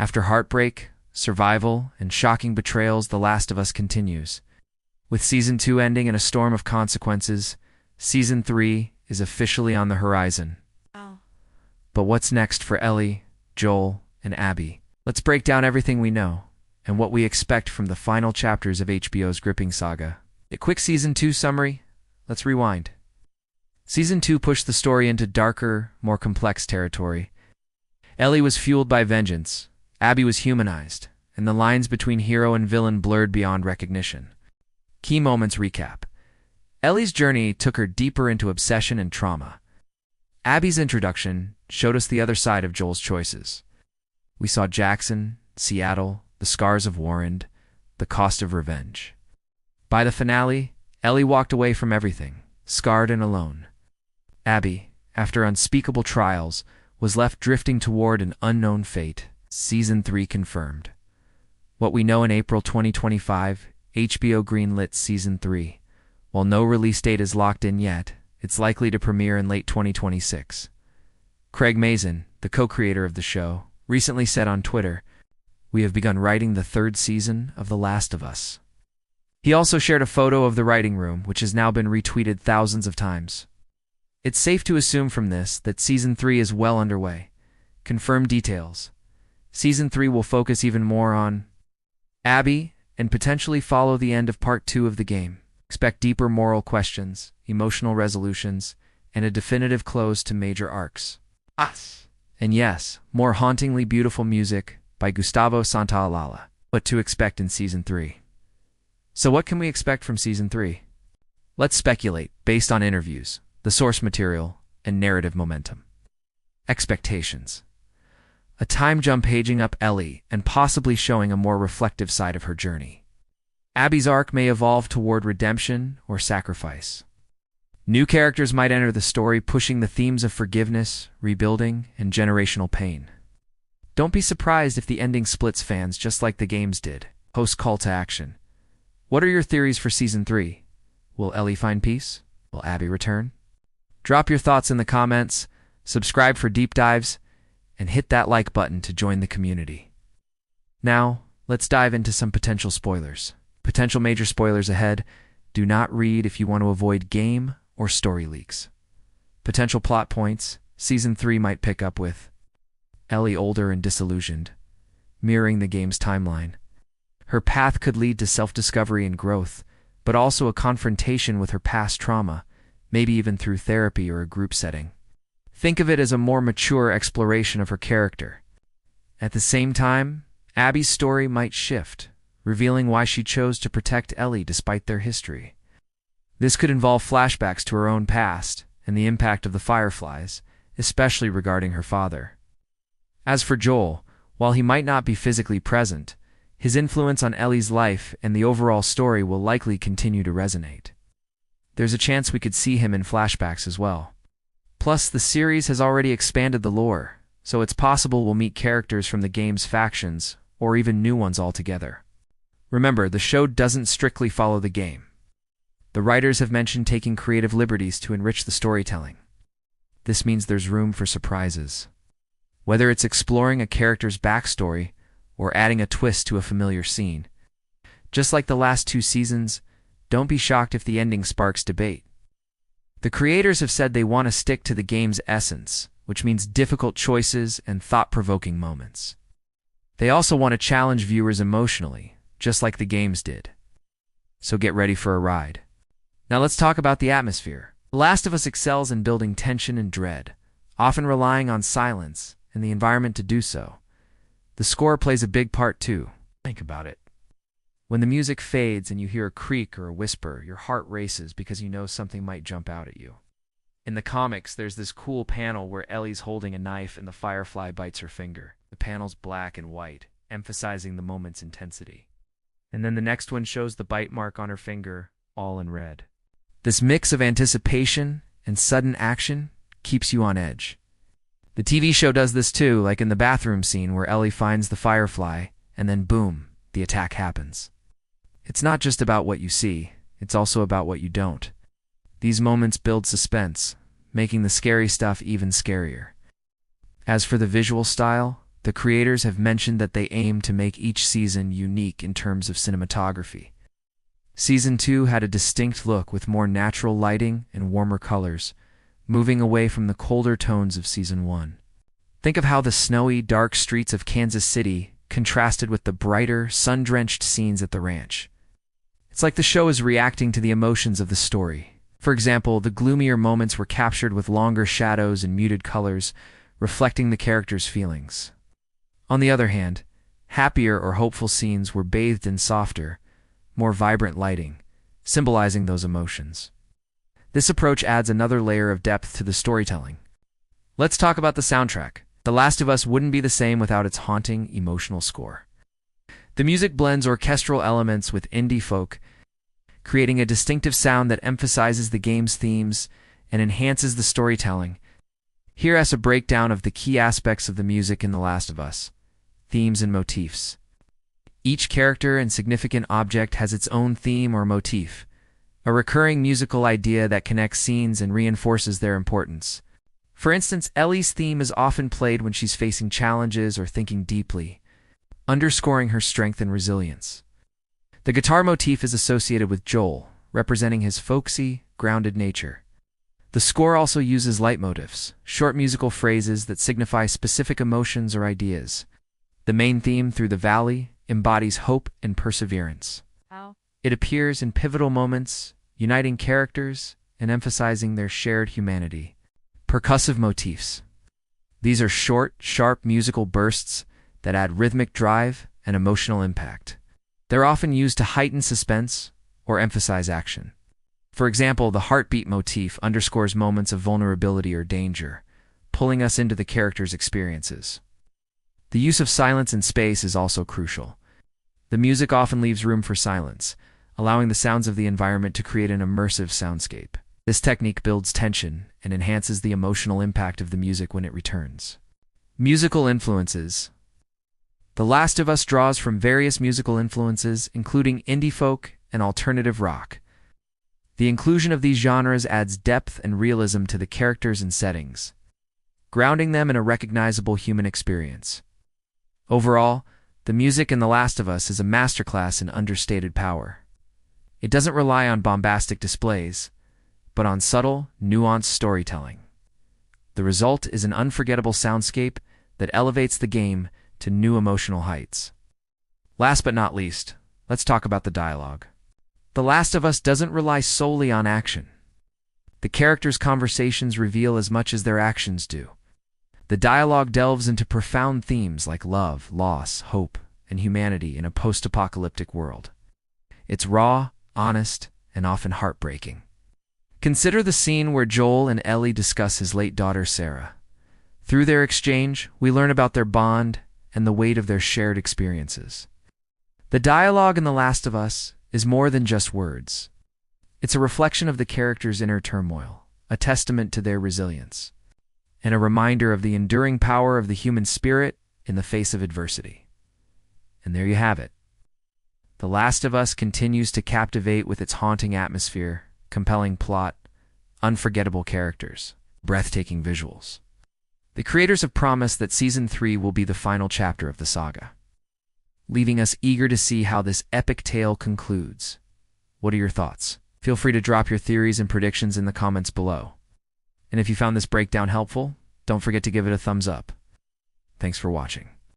After heartbreak, survival, and shocking betrayals, The Last of Us continues. With Season 2 ending in a storm of consequences, Season 3 is officially on the horizon. Wow. But what's next for Ellie, Joel, and Abby? Let's break down everything we know, and what we expect from the final chapters of HBO's gripping saga. A quick Season 2 summary. Let's rewind. Season 2 pushed the story into darker, more complex territory. Ellie was fueled by vengeance, Abby was humanized, and the lines between hero and villain blurred beyond recognition. Key moments recap. Ellie's journey took her deeper into obsession and trauma. Abby's introduction showed us the other side of Joel's choices. We saw Jackson, Seattle, the scars of Warren, the cost of revenge. By the finale, Ellie walked away from everything, scarred and alone. Abby, after unspeakable trials, was left drifting toward an unknown fate. Season 3 confirmed. What we know: in April 2025, HBO greenlit Season 3. While no release date is locked in yet, it's likely to premiere in late 2026. Craig Mazin, the co-creator of the show, recently said on Twitter, "We have begun writing the third season of The Last of Us." He also shared a photo of the writing room, which has now been retweeted thousands of times. It's safe to assume from this that Season 3 is well underway. Confirmed details. Season 3 will focus even more on Abby and potentially follow the end of Part 2 of the game. Expect deeper moral questions, emotional resolutions, and a definitive close to major arcs. And yes, more hauntingly beautiful music by Gustavo Santaolalla. What to expect in Season 3. So what can we expect from Season 3? Let's speculate based on interviews, the source material, and narrative momentum. Expectations. A time jump aging up Ellie and possibly showing a more reflective side of her journey. Abby's arc may evolve toward redemption or sacrifice. New characters might enter the story, pushing the themes of forgiveness, rebuilding, and generational pain. Don't be surprised if the ending splits fans just like the games did. Post call to action. What are your theories for Season 3? Will Ellie find peace? Will Abby return? Drop your thoughts in the comments, subscribe for deep dives, and hit that like button to join the community. Now, let's dive into some potential spoilers. Potential major spoilers ahead. Do not read if you want to avoid game or story leaks. Potential plot points. Season 3 might pick up with Ellie older and disillusioned, mirroring the game's timeline. Her path could lead to self-discovery and growth, but also a confrontation with her past trauma, maybe even through therapy or a group setting. Think of it as a more mature exploration of her character. At the same time, Abby's story might shift, revealing why she chose to protect Ellie despite their history. This could involve flashbacks to her own past and the impact of the Fireflies, especially regarding her father. As for Joel, while he might not be physically present, his influence on Ellie's life and the overall story will likely continue to resonate. There's a chance we could see him in flashbacks as well. Plus, the series has already expanded the lore, so it's possible we'll meet characters from the game's factions, or even new ones altogether. Remember, the show doesn't strictly follow the game. The writers have mentioned taking creative liberties to enrich the storytelling. This means there's room for surprises. Whether it's exploring a character's backstory or adding a twist to a familiar scene. Just like the last 2 seasons, don't be shocked if the ending sparks debate. The creators have said they want to stick to the game's essence, which means difficult choices and thought-provoking moments. They also want to challenge viewers emotionally, just like the games did. So get ready for a ride. Now let's talk about the atmosphere. The Last of Us excels in building tension and dread, often relying on silence and the environment to do so. The score plays a big part too. Think about it. When the music fades and you hear a creak or a whisper, your heart races because you know something might jump out at you. In the comics, there's this cool panel where Ellie's holding a knife and the Firefly bites her finger. The panel's black and white, emphasizing the moment's intensity. And then the next one shows the bite mark on her finger, all in red. This mix of anticipation and sudden action keeps you on edge. The TV show does this too, like in the bathroom scene where Ellie finds the Firefly, and then boom, the attack happens. It's not just about what you see, it's also about what you don't. These moments build suspense, making the scary stuff even scarier. As for the visual style, The creators have mentioned that they aim to make each season unique in terms of cinematography. Season 2 had a distinct look with more natural lighting and warmer colors, moving away from the colder tones of Season 1. Think of how the snowy, dark streets of Kansas City contrasted with the brighter, sun-drenched scenes at the ranch. It's like the show is reacting to the emotions of the story. For example, the gloomier moments were captured with longer shadows and muted colors, reflecting the characters' feelings. On the other hand, happier or hopeful scenes were bathed in softer, more vibrant lighting, symbolizing those emotions. This approach adds another layer of depth to the storytelling. Let's talk about the soundtrack. The Last of Us wouldn't be the same without its haunting, emotional score. The music blends orchestral elements with indie folk, creating a distinctive sound that emphasizes the game's themes and enhances the storytelling. Here's a breakdown of the key aspects of the music in The Last of Us. Themes and motifs. Each character and significant object has its own theme or motif, a recurring musical idea that connects scenes and reinforces their importance. For instance, Ellie's theme is often played when she's facing challenges or thinking deeply, underscoring her strength and resilience. The guitar motif is associated with Joel, representing his folksy, grounded nature. The score also uses leitmotifs, short musical phrases that signify specific emotions or ideas. The main theme, Through the Valley, embodies hope and perseverance. It appears in pivotal moments, uniting characters and emphasizing their shared humanity. Percussive motifs. These are short, sharp musical bursts that add rhythmic drive and emotional impact. They're often used to heighten suspense or emphasize action. For example, the heartbeat motif underscores moments of vulnerability or danger, pulling us into the character's experiences. The use of silence and space is also crucial. The music often leaves room for silence, allowing the sounds of the environment to create an immersive soundscape. This technique builds tension and enhances the emotional impact of the music when it returns. Musical influences. The Last of Us draws from various musical influences, including indie folk and alternative rock. The inclusion of these genres adds depth and realism to the characters and settings, grounding them in a recognizable human experience. Overall, the music in The Last of Us is a masterclass in understated power. It doesn't rely on bombastic displays, but on subtle, nuanced storytelling. The result is an unforgettable soundscape that elevates the game to new emotional heights. Last but not least, let's talk about the dialogue. The Last of Us doesn't rely solely on action. The characters' conversations reveal as much as their actions do. The dialogue delves into profound themes like love, loss, hope, and humanity in a post-apocalyptic world. It's raw, honest, and often heartbreaking. Consider the scene where Joel and Ellie discuss his late daughter Sarah. Through their exchange, we learn about their bond and the weight of their shared experiences. The dialogue in The Last of Us is more than just words. It's a reflection of the characters' inner turmoil, a testament to their resilience, and a reminder of the enduring power of the human spirit in the face of adversity. And there you have it. The Last of Us continues to captivate with its haunting atmosphere, compelling plot, unforgettable characters, breathtaking visuals. The creators have promised that Season 3 will be the final chapter of the saga, leaving us eager to see how this epic tale concludes. What are your thoughts? Feel free to drop your theories and predictions in the comments below. And if you found this breakdown helpful, don't forget to give it a thumbs up. Thanks for watching.